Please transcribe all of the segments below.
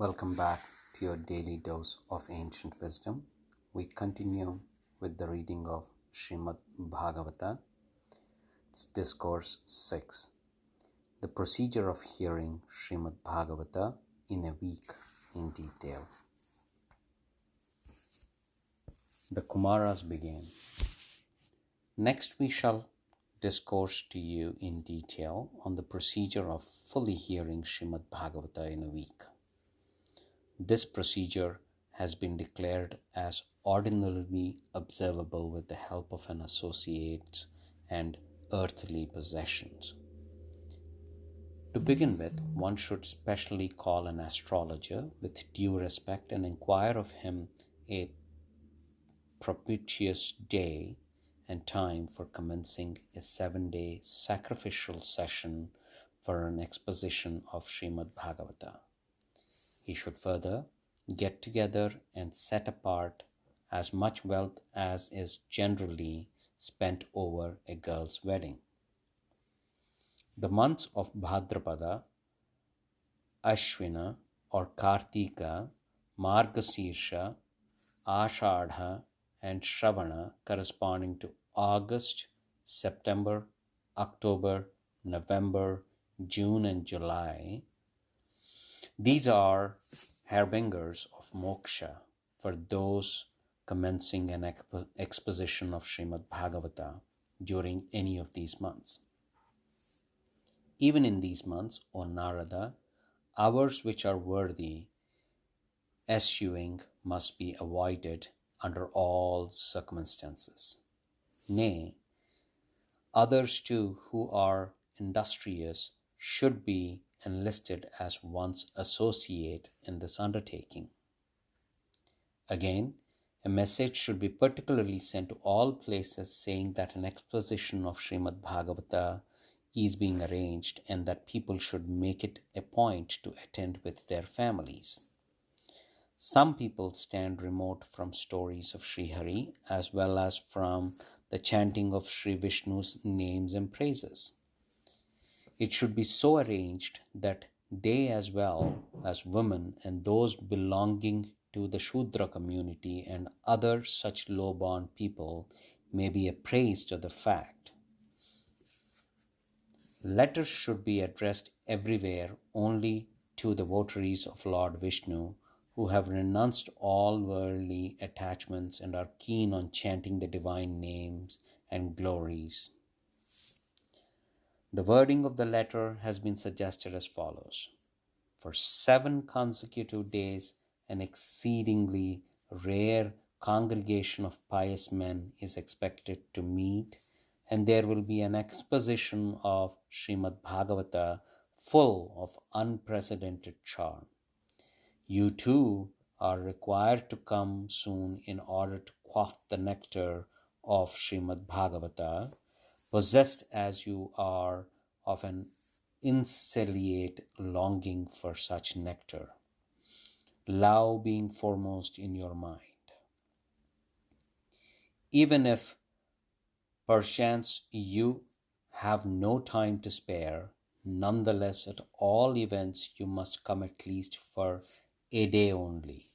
Welcome back to your daily dose of ancient wisdom. We continue with the reading of Srimad Bhagavata. It's Discourse 6. The procedure of hearing Srimad Bhagavata in a week in detail. The Kumaras began. Next we shall discourse to you in detail on the procedure of fully hearing Srimad Bhagavata in a week. This procedure has been declared as ordinarily observable with the help of an associate and earthly possessions. To begin with, one should specially call an astrologer with due respect and inquire of him a propitious day and time for commencing a 7-day sacrificial session for an exposition of Srimad Bhagavata. He should further get together and set apart as much wealth as is generally spent over a girl's wedding. The months of Bhadrapada, Ashwina or Kartika, Margasirsha, Ashadha and Shravana corresponding to August, September, October, November, June and July. These are harbingers of moksha for those commencing an exposition of Srimad Bhagavata during any of these months. Even in these months, O Narada, hours which are worthy eschewing must be avoided under all circumstances. Nay, others too who are industrious should be enlisted as one's associate in this undertaking. Again, a message should be particularly sent to all places saying that an exposition of Srimad Bhagavata is being arranged and that people should make it a point to attend with their families. Some people stand remote from stories of Srihari as well as from the chanting of Sri Vishnu's names and praises. It should be so arranged that they as well as women and those belonging to the Shudra community and other such low-born people may be apprised of the fact. Letters should be addressed everywhere only to the votaries of Lord Vishnu who have renounced all worldly attachments and are keen on chanting the divine names and glories. The wording of the letter has been suggested as follows. For 7 consecutive days, an exceedingly rare congregation of pious men is expected to meet, and there will be an exposition of Srimad Bhagavata full of unprecedented charm. You too are required to come soon in order to quaff the nectar of Srimad Bhagavata, possessed as you are of an insatiate longing for such nectar, love being foremost in your mind. Even if perchance you have no time to spare, nonetheless at all events you must come at least for a day only,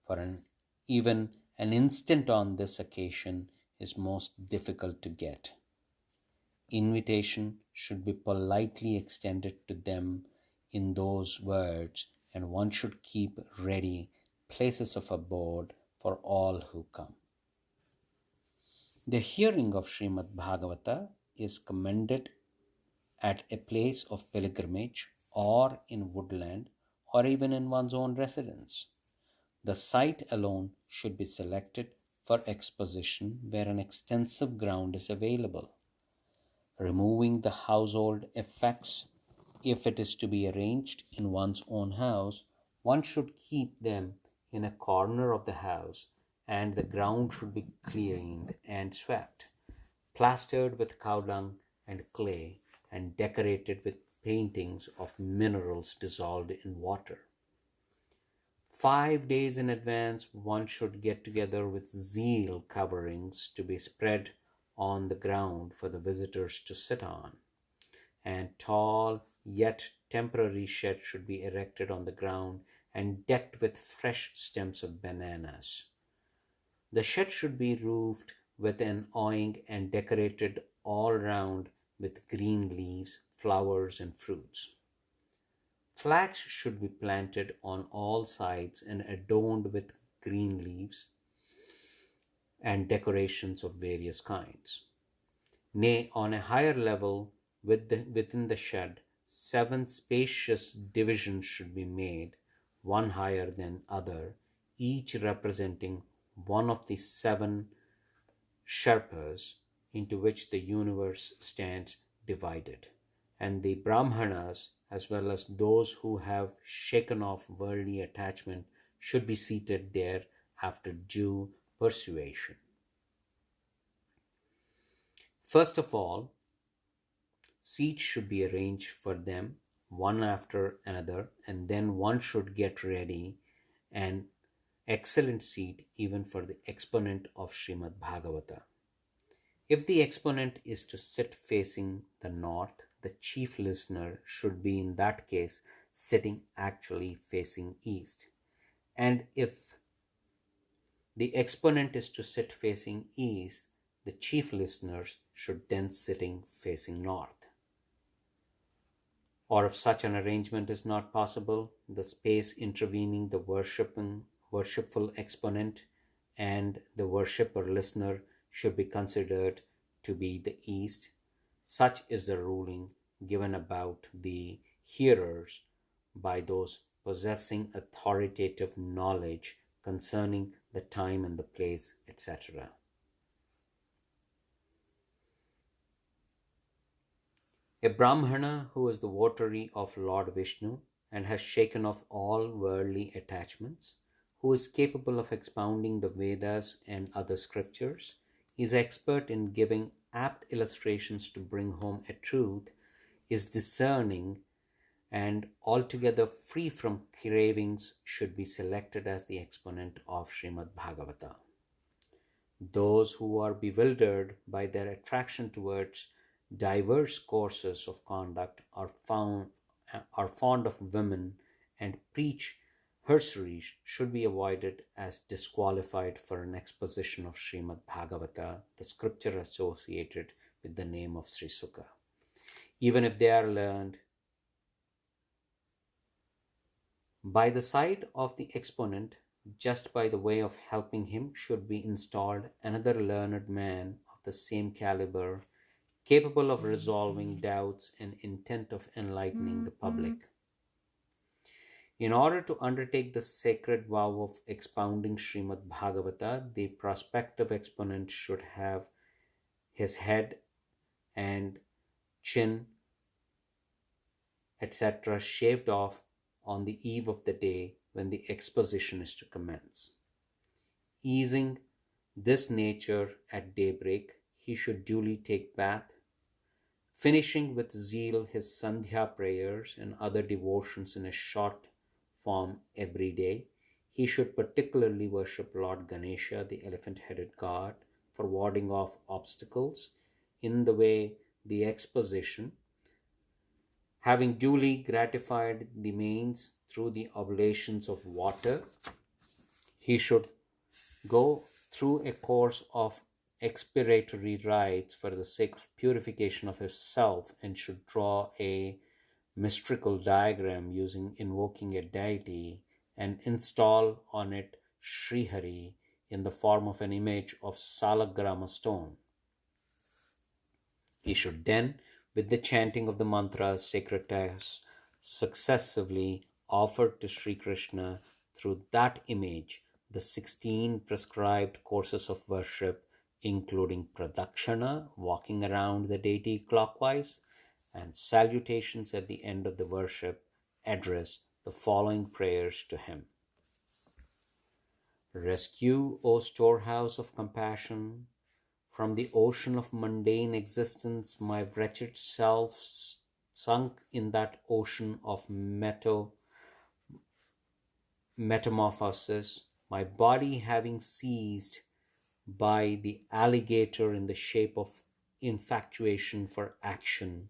for even an instant on this occasion is most difficult to get. Invitation should be politely extended to them in those words, and one should keep ready places of abode for all who come. The hearing of Srimad Bhagavata is commended at a place of pilgrimage or in woodland or even in one's own residence. The site alone should be selected for exposition where an extensive ground is available. Removing the household effects, if it is to be arranged in one's own house, one should keep them in a corner of the house, and the ground should be cleaned and swept, plastered with cow dung and clay, and decorated with paintings of minerals dissolved in water. 5 days in advance, one should get together with zeal coverings to be spread on the ground for the visitors to sit on, and tall yet temporary sheds should be erected on the ground and decked with fresh stems of bananas. The shed should be roofed with an awning and decorated all round with green leaves, flowers, and fruits. Flags should be planted on all sides and adorned with green leaves and decorations of various kinds. Nay, on a higher level within the shed, 7 spacious divisions should be made, one higher than other, each representing one of the 7 Sherpas into which the universe stands divided. And the Brahmanas, as well as those who have shaken off worldly attachment, should be seated there after due persuasion. First of all, seats should be arranged for them one after another, and then one should get ready an excellent seat even for the exponent of Srimad Bhagavata. If the exponent is to sit facing the north, the chief listener should be in that case sitting actually facing east. And if the exponent is to sit facing east, the chief listeners should then sitting facing north. Or if such an arrangement is not possible, the space intervening the worshipful exponent and the worshipper listener should be considered to be the east. Such is the ruling given about the hearers by those possessing authoritative knowledge concerning the time and the place, etc. A Brahmana who is the votary of Lord Vishnu and has shaken off all worldly attachments, who is capable of expounding the Vedas and other scriptures, is expert in giving apt illustrations to bring home a truth, is discerning, and altogether free from cravings, should be selected as the exponent of Srimad Bhagavata. Those who are bewildered by their attraction towards diverse courses of conduct are fond of women and preach heresies should be avoided as disqualified for an exposition of Srimad Bhagavata, the scripture associated with the name of Sri Sukha. Even if they are learned, by the side of the exponent, just by the way of helping him, should be installed another learned man of the same caliber, capable of resolving doubts and intent of enlightening the public. In order to undertake the sacred vow of expounding Srimad Bhagavata, the prospective exponent should have his head and chin, etc., shaved off on the eve of the day when the exposition is to commence. Easing this nature at daybreak, he should duly take bath, finishing with zeal his Sandhya prayers and other devotions in a short form every day. He should particularly worship Lord Ganesha, the elephant-headed god, for warding off obstacles in the way the exposition. Having duly gratified the mains through the oblations of water, he should go through a course of expiratory rites for the sake of purification of himself, and should draw a mystical diagram invoking a deity and install on it Srihari in the form of an image of Salagrama stone. He should then, with the chanting of the mantras, sacred texts, successively offer to Sri Krishna through that image the 16 prescribed courses of worship, including pradakshana, walking around the deity clockwise, and salutations at the end of the worship, address the following prayers to him. Rescue, O storehouse of compassion, from the ocean of mundane existence, my wretched self sunk in that ocean of metamorphosis, my body having seized by the alligator in the shape of infatuation for action,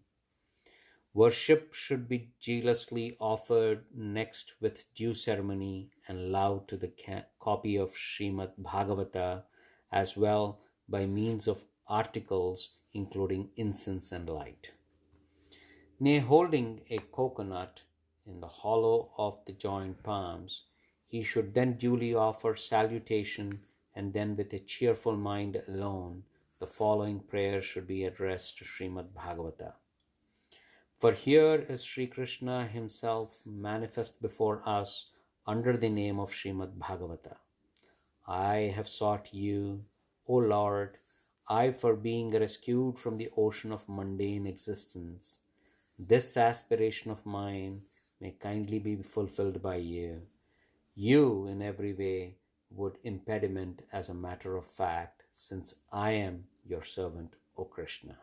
Worship should be jealously offered next with due ceremony and love to the copy of Srimad Bhagavata as well by means of articles including incense and light. Nay, holding a coconut in the hollow of the joined palms, he should then duly offer salutation, and then with a cheerful mind alone, the following prayer should be addressed to Srimad Bhagavata. For here is Sri Krishna himself manifest before us under the name of Srimad Bhagavata. I have sought you, O Lord, I for being rescued from the ocean of mundane existence. This aspiration of mine may kindly be fulfilled by you. You, in every way, would impediment as a matter of fact, since I am your servant, O Krishna.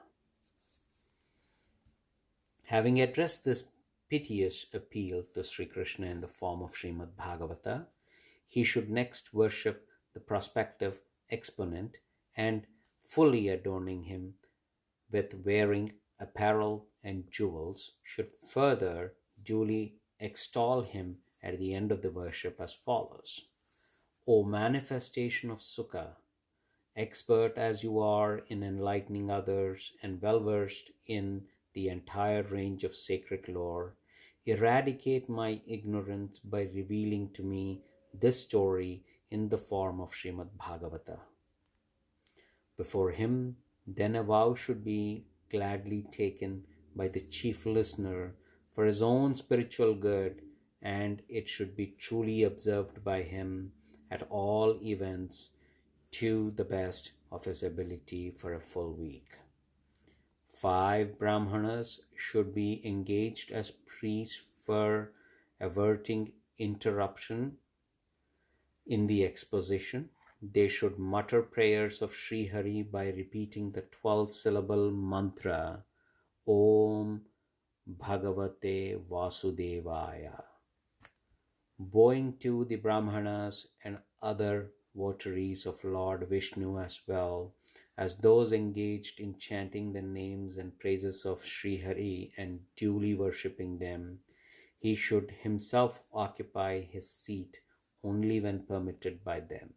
Having addressed this piteous appeal to Sri Krishna in the form of Srimad Bhagavata, he should next worship the prospective exponent and, fully adorning him with wearing apparel and jewels, should further duly extol him at the end of the worship as follows. O manifestation of Sukha, expert as you are in enlightening others and well versed in the entire range of sacred lore, eradicate my ignorance by revealing to me this story in the form of Srimad Bhagavata. Before him, then a vow should be gladly taken by the chief listener for his own spiritual good, and it should be truly observed by him at all events to the best of his ability for a full week. 5 Brahmanas should be engaged as priests for averting interruption in the exposition. They should mutter prayers of Sri Hari by repeating the 12-syllable mantra Om Bhagavate Vasudevaya. Bowing to the Brahmanas and other votaries of Lord Vishnu as well as those engaged in chanting the names and praises of Sri Hari and duly worshipping them, he should himself occupy his seat only when permitted by them.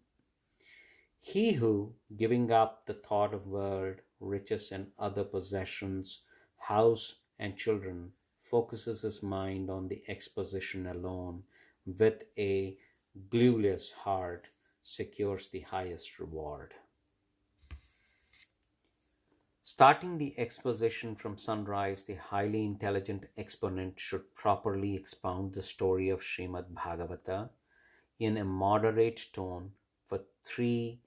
He who, giving up the thought of world, riches and other possessions, house and children, focuses his mind on the exposition alone with a glueless heart, secures the highest reward. Starting the exposition from sunrise, the highly intelligent exponent should properly expound the story of Srimad Bhagavata in a moderate tone for 3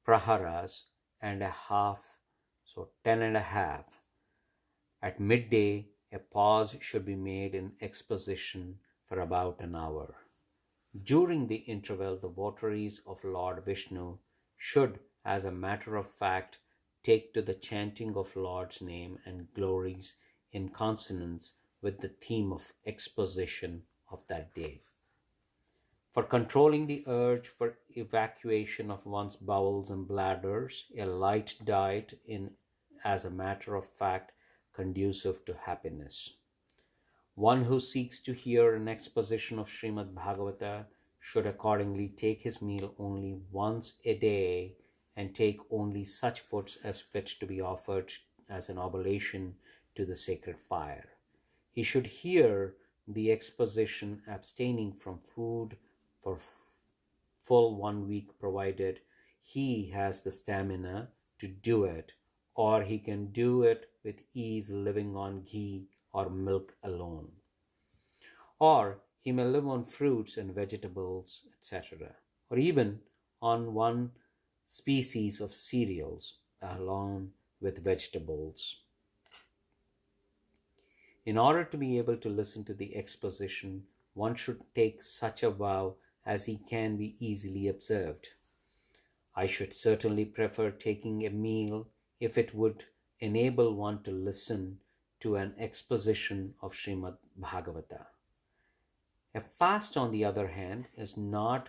praharas and a half, so 10 and a half. At midday, a pause should be made in exposition for about an hour. During the interval, the votaries of Lord Vishnu should, as a matter of fact, take to the chanting of Lord's name and glories in consonance with the theme of exposition of that day. For controlling the urge for evacuation of one's bowels and bladders, a light diet is, as a matter of fact, conducive to happiness. One who seeks to hear an exposition of Srimad Bhagavata should accordingly take his meal only once a day and take only such foods as fit to be offered as an oblation to the sacred fire. He should hear the exposition abstaining from food for full 1 week, provided he has the stamina to do it, or he can do it with ease living on ghee or milk alone. Or he may live on fruits and vegetables, etc., or even on one species of cereals along with vegetables. In order to be able to listen to the exposition, one should take such a vow as he can be easily observed. I should certainly prefer taking a meal if it would enable one to listen to an exposition of Srimad Bhagavata. A fast, on the other hand, is not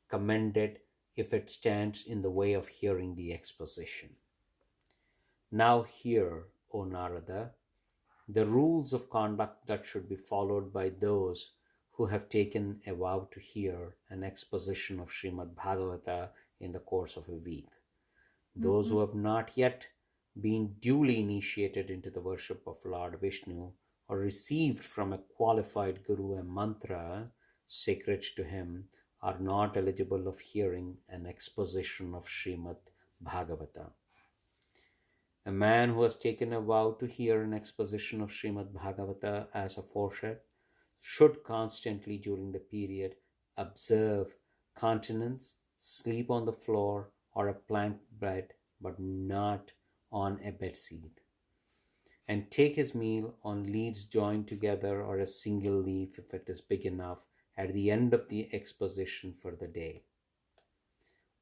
commended if it stands in the way of hearing the exposition. Now hear, O Narada, the rules of conduct that should be followed by those who have taken a vow to hear an exposition of Srimad Bhagavata in the course of a week. Those who have not yet been duly initiated into the worship of Lord Vishnu or received from a qualified guru a mantra sacred to him are not eligible of hearing an exposition of Srimad Bhagavata. A man who has taken a vow to hear an exposition of Srimad Bhagavata as aforesaid should constantly during the period observe continence, sleep on the floor or a plank bed, but not on a bedseat, and take his meal on leaves joined together or a single leaf if it is big enough at the end of the exposition for the day.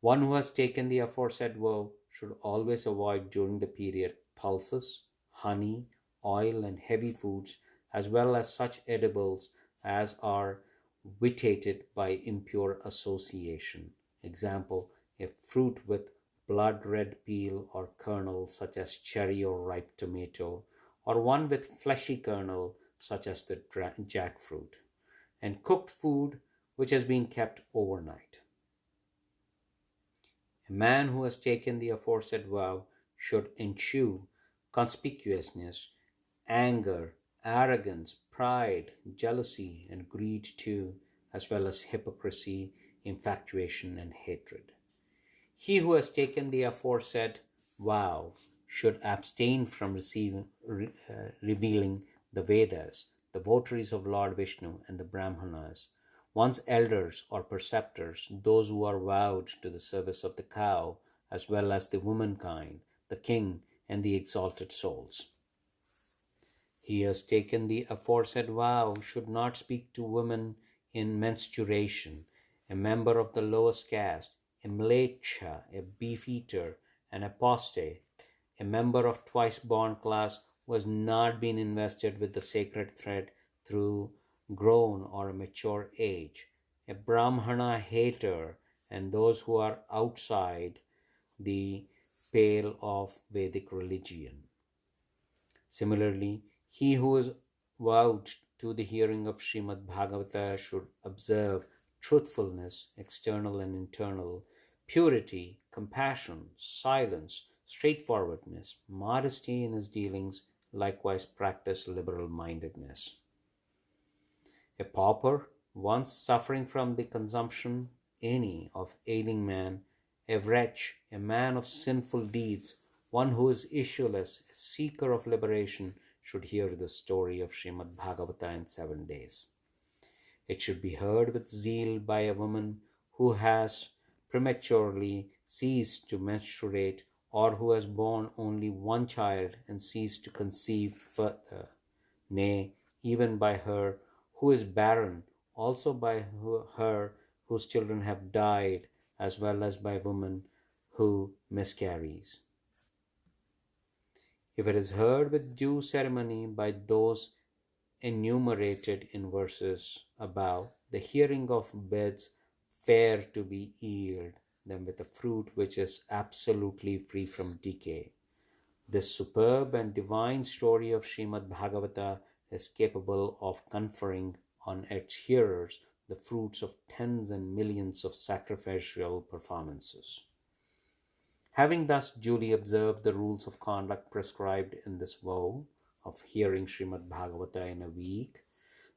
One who has taken the aforesaid vow should always avoid during the period pulses, honey, oil, and heavy foods, as well as such edibles as are vitiated by impure association. Example, a fruit with blood red peel or kernel, such as cherry or ripe tomato, or one with fleshy kernel, such as the jackfruit, and cooked food which has been kept overnight. A man who has taken the aforesaid vow should eschew conspicuousness, anger, arrogance, pride, jealousy, and greed too, as well as hypocrisy, infatuation, and hatred. He who has taken the aforesaid vow should abstain from revealing the Vedas, the votaries of Lord Vishnu, and the Brahmanas, one's elders or preceptors, those who are vowed to the service of the cow, as well as the womankind, the king, and the exalted souls. He has taken the aforesaid vow should not speak to women in menstruation, a member of the lowest caste, a mlecha, a beef-eater, an apostate, a member of twice-born class who has not been invested with the sacred thread through grown or mature age, a Brahmana hater, and those who are outside the pale of Vedic religion. Similarly, he who is vowed to the hearing of Srimad Bhagavata should observe truthfulness, external and internal, purity, compassion, silence, straightforwardness, modesty in his dealings, likewise practice liberal-mindedness. A pauper, once suffering from the consumption any of ailing man, a wretch, a man of sinful deeds, one who is issueless, a seeker of liberation, should hear the story of Srimad Bhagavata in 7 days. It should be heard with zeal by a woman who has prematurely ceased to menstruate, or who has borne only one child and ceased to conceive further, nay, even by her who is barren, also by her whose children have died, as well as by woman who miscarries. If it is heard with due ceremony by those enumerated in verses above, the hearing of bids fair to be yield them with a fruit which is absolutely free from decay. This superb and divine story of Srimad Bhagavata is capable of conferring on its hearers the fruits of tens and millions of sacrificial performances. Having thus duly observed the rules of conduct prescribed in this vow of hearing Srimad Bhagavata in a week,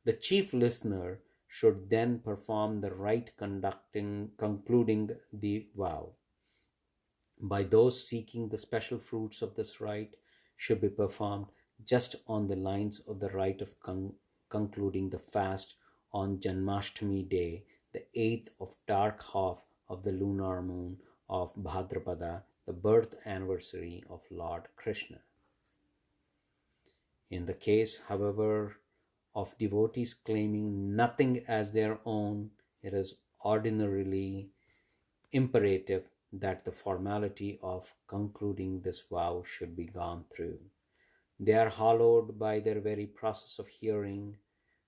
the chief listener should then perform the rite concluding the vow. By those seeking the special fruits of this rite should be performed just on the lines of the rite of concluding the fast on Janmashtami day, the 8th of dark half of the lunar moon of Bhadrapada, the birth anniversary of Lord Krishna. In the case, however, of devotees claiming nothing as their own, it is ordinarily imperative that the formality of concluding this vow should be gone through. They are hallowed by their very process of hearing,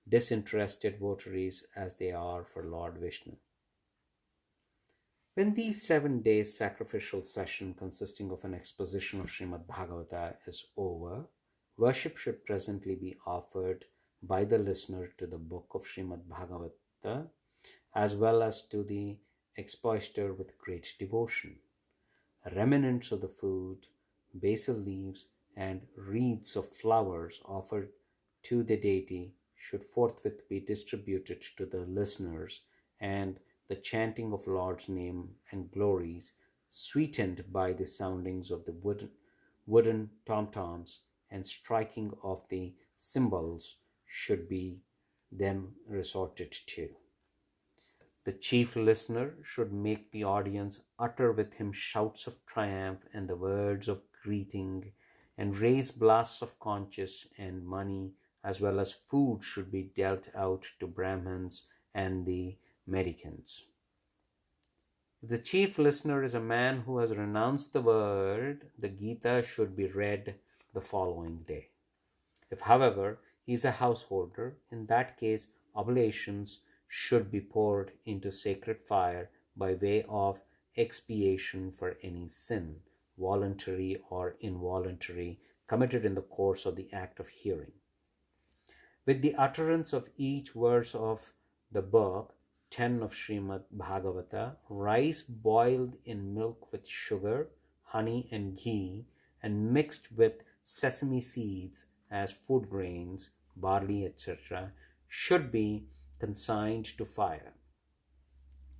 disinterested votaries as they are for Lord Vishnu. When these 7 days sacrificial session consisting of an exposition of Srimad Bhagavata is over, Worship should presently be offered by the listener to the book of Srimad Bhagavata as well as to the expositor with great devotion. Remnants of the food, basil leaves, and wreaths of flowers offered to the deity should forthwith be distributed to the listeners, and the chanting of Lord's name and glories, sweetened by the soundings of the wooden tom-toms and striking of the cymbals, should be then resorted to. The chief listener should make the audience utter with him shouts of triumph and the words of greeting, and raise blasts of conches and money, as well as food should be dealt out to Brahmins and the mendicants. If the chief listener is a man who has renounced the world, the Gita should be read the following day. If, however, he is a householder, in that case, oblations should be poured into sacred fire by way of expiation for any sin, voluntary or involuntary, committed in the course of the act of hearing. With the utterance of each verse of the book 10 of Srimad Bhagavata, rice boiled in milk with sugar, honey, and ghee, and mixed with sesame seeds as food grains, barley, etc., should be consigned to fire.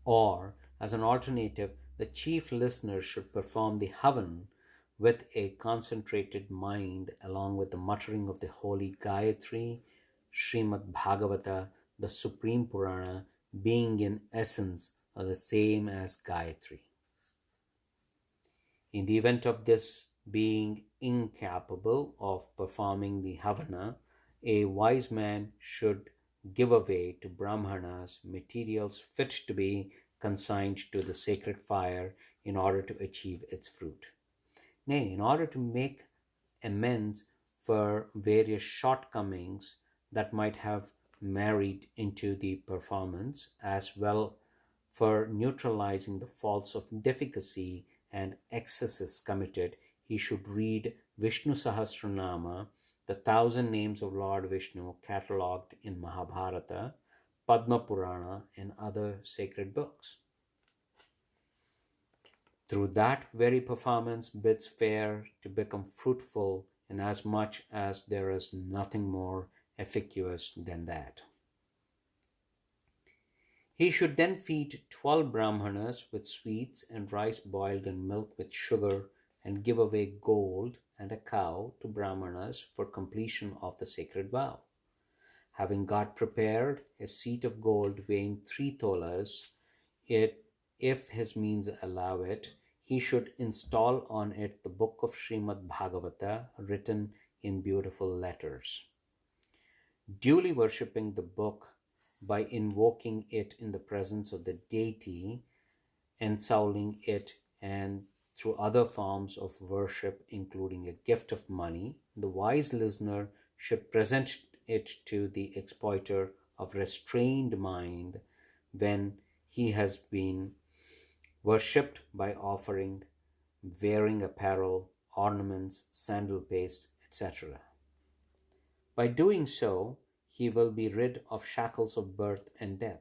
Or, as an alternative, the chief listener should perform the Havan with a concentrated mind, along with the muttering of the holy Gayatri, Srimad Bhagavata, the Supreme Purana, being in essence the same as Gayatri. In the event of this being incapable of performing the Havana, a wise man should give away to Brahmanas materials fit to be consigned to the sacred fire in order to achieve its fruit. Nay, in order to make amends for various shortcomings that might have married into the performance, as well for neutralizing the faults of deficiency and excesses committed, he should read Vishnu Sahasranama, the 1,000 names of Lord Vishnu catalogued in Mahabharata, Padma Purana, and other sacred books. Through that very performance bids fair to become fruitful, inasmuch as there is nothing more efficacious than that. He should then feed 12 Brahmanas with sweets and rice boiled in milk with sugar, and give away gold and a cow to Brahmanas for completion of the sacred vow. Having got prepared a seat of gold weighing 3 tolas, if his means allow it, he should install on it the book of Srimad Bhagavata written in beautiful letters. Duly worshipping the book by invoking it in the presence of the deity, ensouling it, and through other forms of worship, including a gift of money, the wise listener should present it to the expositor of restrained mind when he has been worshipped by offering, wearing apparel, ornaments, sandal paste, etc. By doing so, he will be rid of shackles of birth and death.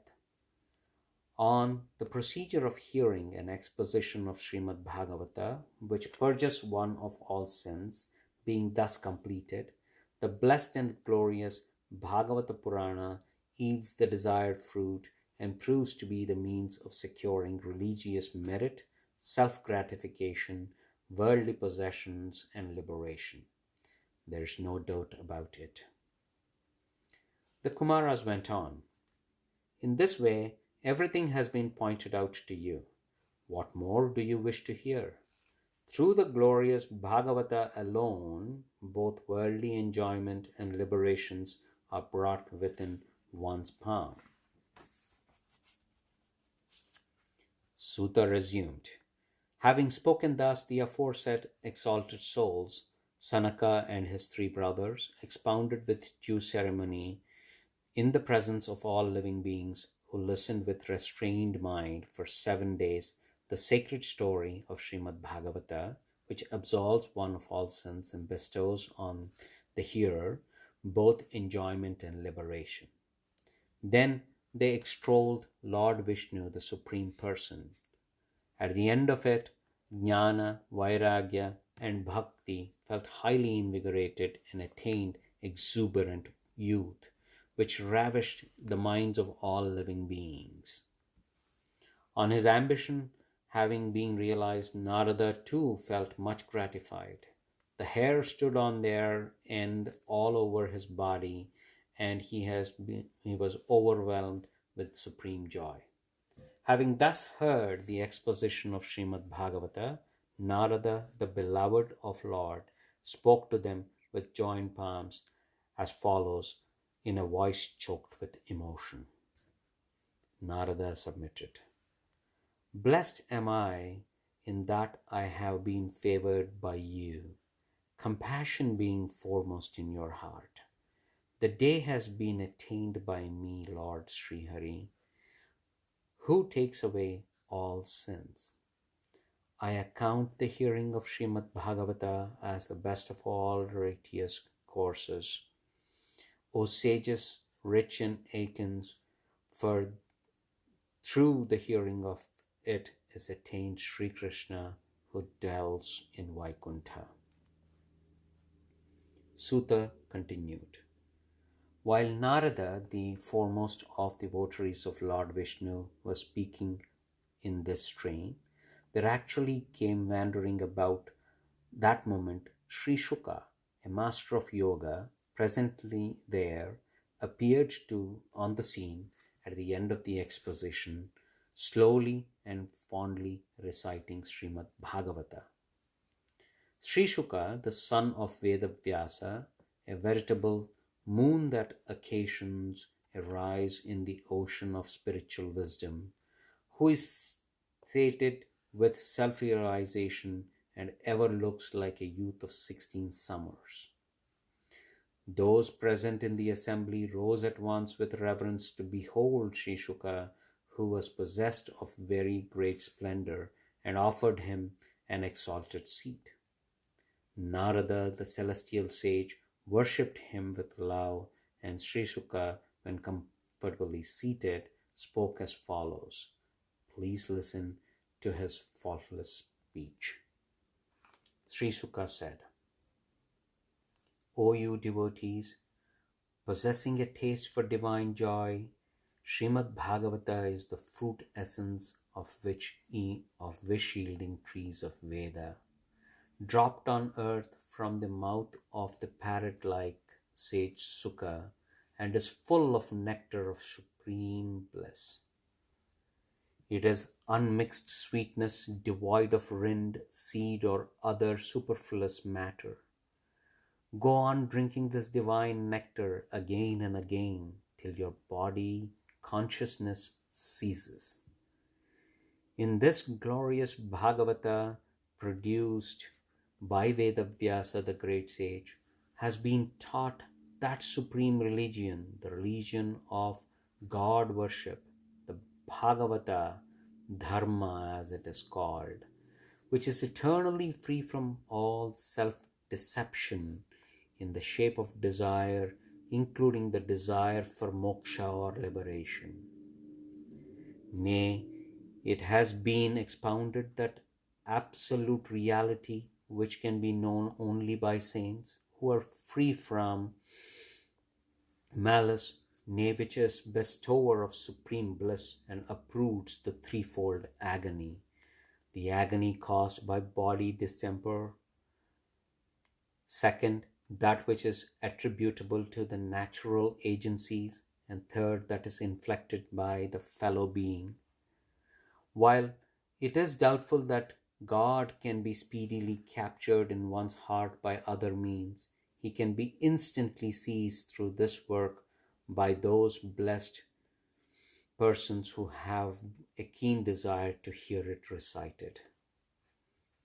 On the procedure of hearing an exposition of Srimad Bhagavata, which purges one of all sins, being thus completed, the blessed and glorious Bhagavata Purana yields the desired fruit and proves to be the means of securing religious merit, self-gratification, worldly possessions, and liberation. There is no doubt about it. The Kumaras went on. In this way, everything has been pointed out to you. What more do you wish to hear? Through the glorious Bhagavata alone, both worldly enjoyment and liberations are brought within one's palm. Sutta resumed. Having spoken thus, the aforesaid exalted souls, Sanaka and his 3 brothers, expounded with due ceremony in the presence of all living beings who listened with restrained mind for 7 days the sacred story of Srimad Bhagavata, which absolves one of all sins and bestows on the hearer both enjoyment and liberation. Then they extolled Lord Vishnu, the Supreme Person. At the end of it, Jnana, Vairagya, and Bhakti felt highly invigorated and attained exuberant youth, which ravished the minds of all living beings. On his ambition having been realized, Narada too felt much gratified. The hair stood on their end all over his body, and he was overwhelmed with supreme joy. Having thus heard the exposition of Srimad Bhagavata, Narada, the beloved of Lord, spoke to them with joined palms as follows in a voice choked with emotion. Narada submitted. Blessed am I in that I have been favored by you, compassion being foremost in your heart. The day has been attained by me, Lord Srihari, who takes away all sins. I account the hearing of Srimad Bhagavata as the best of all righteous courses. O sages, rich in aikens, for through the hearing of it is attained Sri Krishna who dwells in Vaikuntha. Sutta continued. While Narada, the foremost of the votaries of Lord Vishnu, was speaking in this strain, there actually came wandering about that moment Sri Shuka, a master of yoga, presently there, appeared on the scene at the end of the exposition, slowly and fondly reciting Srimad Bhagavata. Sri Shuka, the son of Vedavyasa, a veritable moon that occasions a rise in the ocean of spiritual wisdom, who is sated with self-realization and ever looks like a youth of 16 summers. Those present in the assembly rose at once with reverence to behold Sri Shuka, who was possessed of very great splendor, and offered him an exalted seat. Narada, the celestial sage, worshipped him with love, and Sri Shuka, when comfortably seated, spoke as follows. Please listen to his faultless speech. Sri Shuka said, O you devotees, possessing a taste for divine joy, Srimad Bhagavata is the fruit essence of wish-yielding trees of Veda, dropped on earth from the mouth of the parrot-like sage Sukha, and is full of nectar of supreme bliss. It is unmixed sweetness, devoid of rind, seed, or other superfluous matter. Go on drinking this divine nectar again and again till your body consciousness ceases. In this glorious Bhagavata, produced by Vedavyasa, the great sage, has been taught that supreme religion, the religion of God worship, the Bhagavata Dharma as it is called, which is eternally free from all self-deception in the shape of desire, including the desire for moksha or liberation. Nay, it has been expounded that absolute reality, which can be known only by saints who are free from malice, nay, which is bestower of supreme bliss and uproots the threefold agony, the agony caused by body distemper, second, that which is attributable to the natural agencies, and third, that is inflicted by the fellow being. While it is doubtful that God can be speedily captured in one's heart by other means, he can be instantly seized through this work by those blessed persons who have a keen desire to hear it recited.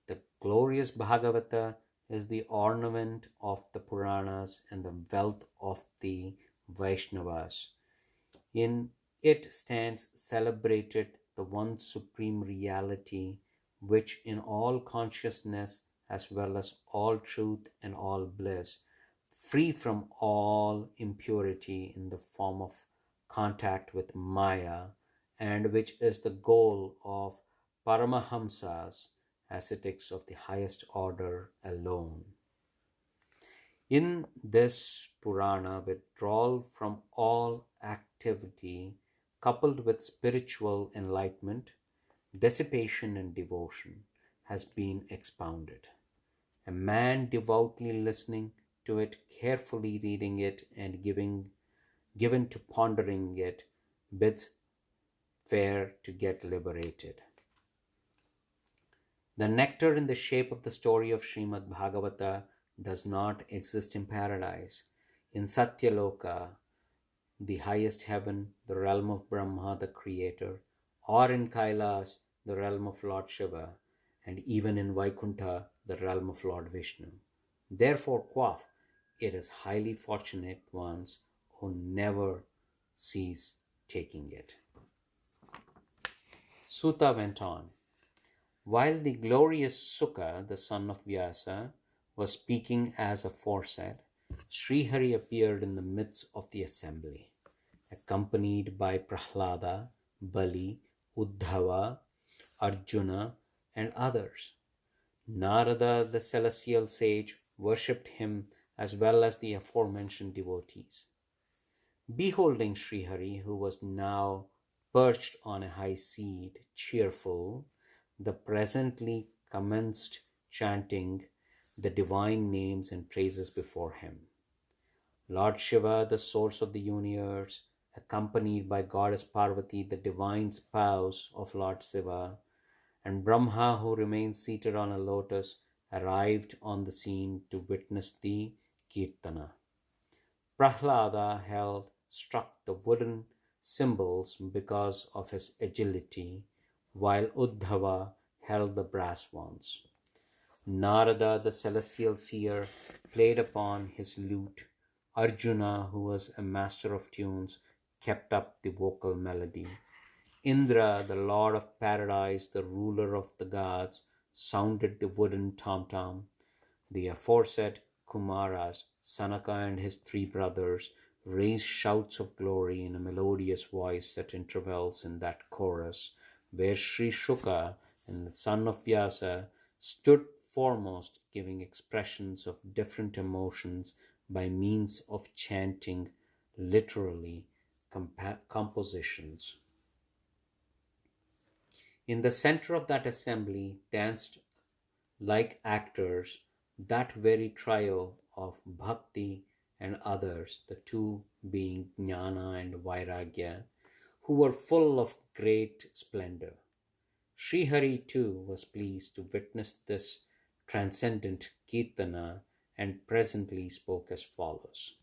The glorious Bhagavata is the ornament of the Puranas and the wealth of the Vaishnavas. In it stands celebrated the one supreme reality, which in all consciousness as well as all truth and all bliss free from all impurity in the form of contact with Maya, and which is the goal of Paramahamsas, ascetics of the highest order alone. In this Purana, withdrawal from all activity, coupled with spiritual enlightenment, dissipation, and devotion, has been expounded. A man devoutly listening to it, carefully reading it, and given to pondering it, bids fair to get liberated. The nectar in the shape of the story of Srimad Bhagavata does not exist in paradise. In Satyaloka, the highest heaven, the realm of Brahma, the creator, or in Kailas, the realm of Lord Shiva, and even in Vaikuntha, the realm of Lord Vishnu. Therefore, quaff, it is highly fortunate ones who never cease taking it. Sutta went on. While the glorious Sukha, the son of Vyasa, was speaking as aforesaid, Srihari appeared in the midst of the assembly, accompanied by Prahlada, Bali, Uddhava, Arjuna, and others. Narada, the celestial sage, worshipped him as well as the aforementioned devotees. Beholding Srihari, who was now perched on a high seat, cheerful, the presently commenced chanting the divine names and praises before him. Lord Shiva, the source of the universe, accompanied by Goddess Parvati, the divine spouse of Lord Shiva, and Brahma, who remained seated on a lotus, arrived on the scene to witness the Kirtana. Prahlada struck the wooden cymbals because of his agility, while Uddhava held the brass ones. Narada, the celestial seer, played upon his lute. Arjuna, who was a master of tunes, kept up the vocal melody. Indra, the lord of paradise, the ruler of the gods, sounded the wooden tom-tom. The aforesaid Kumaras, Sanaka and his three brothers, raised shouts of glory in a melodious voice at intervals in that chorus, where Sri Shuka and the son of Vyasa stood foremost, giving expressions of different emotions by means of chanting literally compositions. In the center of that assembly danced like actors that very trio of bhakti and others, the two being Jnana and Vairagya, who were full of great splendor. Srihari too was pleased to witness this transcendent Kirtana and presently spoke as follows.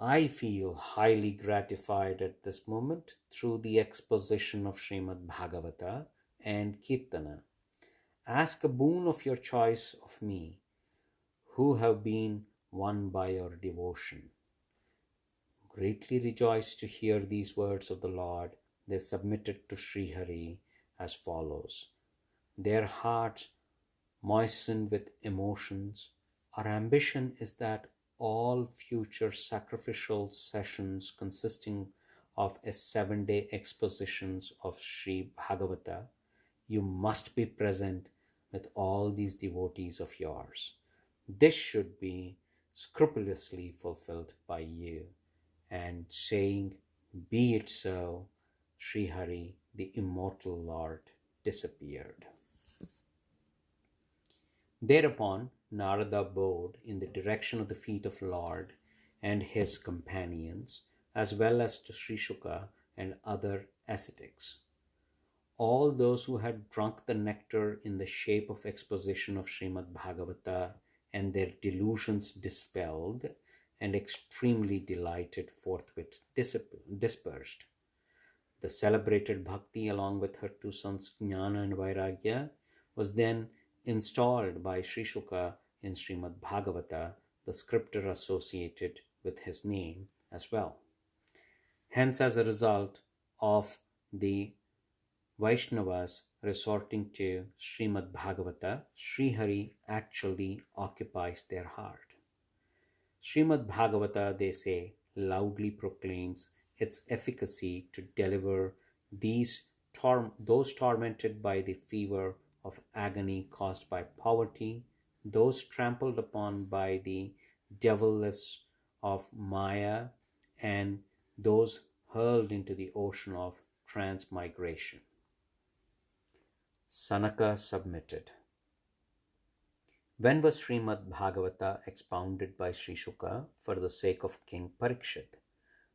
I feel highly gratified at this moment through the exposition of Srimad Bhagavata and Kirtana. Ask a boon of your choice of me, who have been won by your devotion. Greatly rejoiced to hear these words of the Lord, they submitted to Srihari as follows. Their hearts moistened with emotions. Our ambition is that all future sacrificial sessions consisting of a 7-day expositions of Sri Bhagavata, you must be present with all these devotees of yours. This should be scrupulously fulfilled by you. And saying, be it so, Srihari, the immortal Lord, disappeared. Thereupon Narada bowed in the direction of the feet of Lord and his companions, as well as to Sri Shuka and other ascetics. All those who had drunk the nectar in the shape of exposition of Srimad Bhagavata and their delusions dispelled and extremely delighted forthwith dispersed. The celebrated Bhakti, along with her two sons Jnana and Vairagya, was then installed by Sri Shuka in Srimad Bhagavata, the scripture associated with his name as well. Hence, as a result of the Vaishnavas resorting to Srimad Bhagavata, Srihari actually occupies their heart. Srimad Bhagavata, they say, loudly proclaims its efficacy to deliver those tormented by the fever of agony caused by poverty, those trampled upon by the devilless of Maya, and those hurled into the ocean of transmigration. Sanaka submitted. When was Srimad Bhagavata expounded by Sri Shuka for the sake of King Parikshit?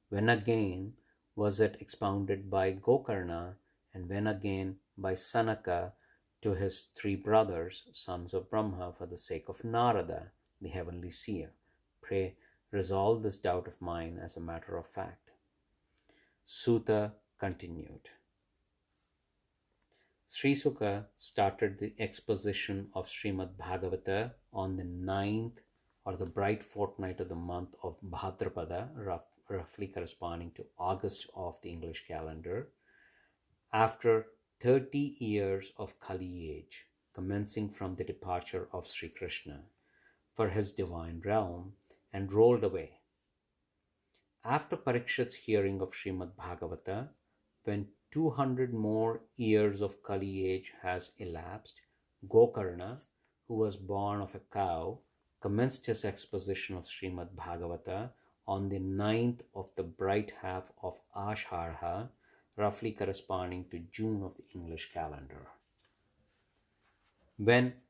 When again was it expounded by Gokarna, and when again by Sanaka to his three brothers, sons of Brahma, for the sake of Narada, the heavenly seer? Pray resolve this doubt of mine as a matter of fact. Suta continued. Sri Sukha started the exposition of Srimad Bhagavata on the 9th or the bright fortnight of the month of Bhadrapada, roughly corresponding to August of the English calendar, after 30 years of Kali age, commencing from the departure of Sri Krishna for his divine realm, and rolled away. After Parikshit's hearing of Srimad Bhagavata, when 200 more years of Kali age has elapsed, Gokarna, who was born of a cow, commenced his exposition of Srimad Bhagavata on the 9th of the bright half of Ashadha, roughly corresponding to June of the English calendar. When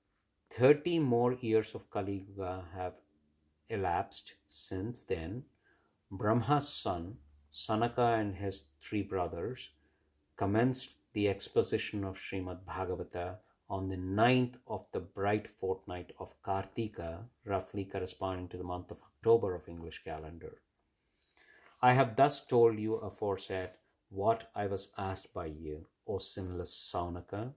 30 more years of Kali Yuga have elapsed since then, Brahma's son, Sanaka, and his three brothers commenced the exposition of Srimad Bhagavata on the 9th of the bright fortnight of Kartika, roughly corresponding to the month of October of English calendar. I have thus told you aforesaid what I was asked by you, O sinless Saunaka.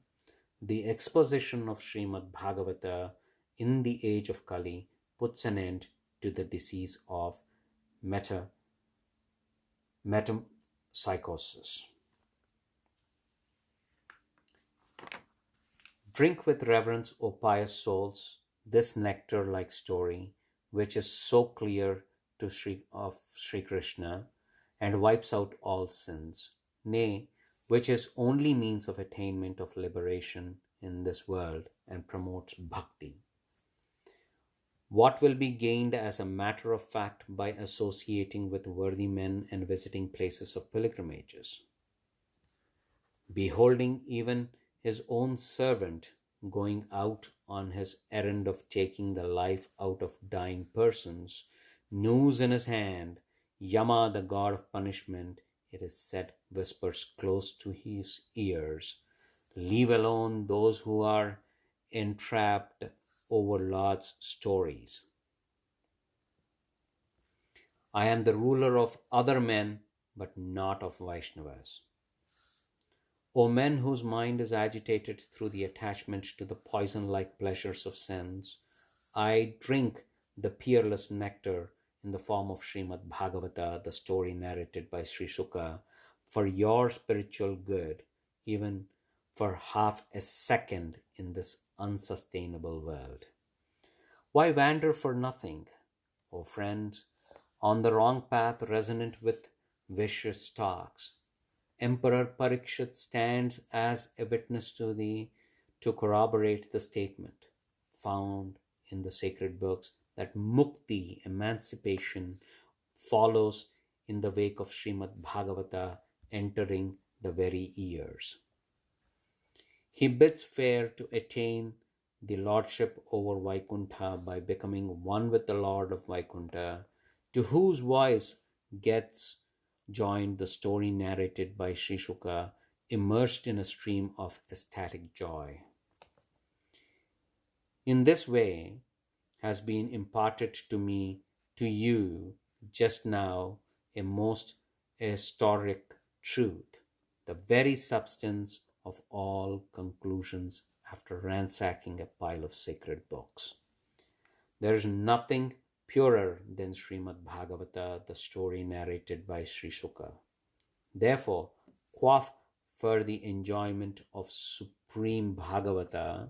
The exposition of Srimad Bhagavata in the age of Kali puts an end to the disease of metempsychosis. Drink with reverence, O pious souls, this nectar-like story, which is so clear to Sri Krishna and wipes out all sins, nay, which is only means of attainment of liberation in this world and promotes bhakti. What will be gained as a matter of fact by associating with worthy men and visiting places of pilgrimages? Beholding even his own servant going out on his errand of taking the life out of dying persons, noose in his hand, Yama, the god of punishment, it is said, whispers close to his ears, leave alone those who are entrapped over Lord's stories. I am the ruler of other men, but not of Vaishnavas. O men whose mind is agitated through the attachment to the poison-like pleasures of sense, I drink the peerless nectar in the form of Srimad Bhagavata, the story narrated by Sri Sukha, for your spiritual good, even for half a second in this unsustainable world. Why wander for nothing, O friends, on the wrong path resonant with vicious talks? Emperor Parikshit stands as a witness to corroborate the statement found in the sacred books that mukti, emancipation, follows in the wake of Srimad Bhagavata entering the very ears. He bids fair to attain the lordship over Vaikuntha by becoming one with the Lord of Vaikuntha, to whose voice gets joined the story narrated by Sri Sukha, immersed in a stream of ecstatic joy. In this way has been imparted to me, to you, just now, a most historic truth, the very substance of all conclusions after ransacking a pile of sacred books. There is nothing purer than Srimad Bhagavata, the story narrated by Sri Sukha. Therefore, quaff for the enjoyment of supreme Bhagavata,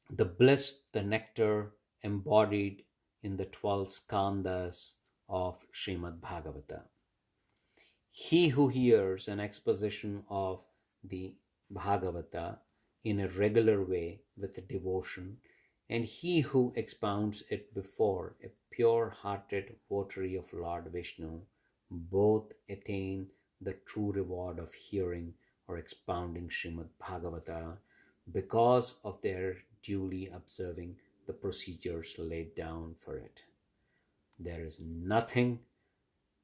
the bliss, the nectar embodied in the 12 skandhas of Srimad Bhagavata. He who hears an exposition of the Bhagavata in a regular way with devotion, and he who expounds it before a pure-hearted votary of Lord Vishnu, both attain the true reward of hearing or expounding Srimad Bhagavata because of their duly observing the procedures laid down for it. There is nothing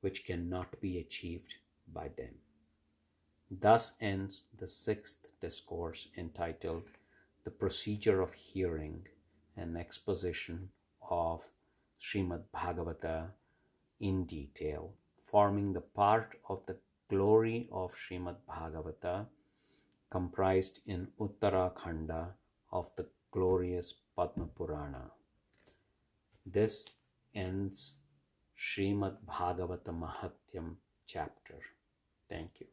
which cannot be achieved by them. Thus ends the sixth discourse entitled The Procedure of Hearing, an exposition of Srimad Bhagavata in detail, forming the part of the glory of Srimad Bhagavata comprised in Uttarakhanda of the glorious Padma Purana. This ends Srimad Bhagavata Mahatyam chapter. Thank you.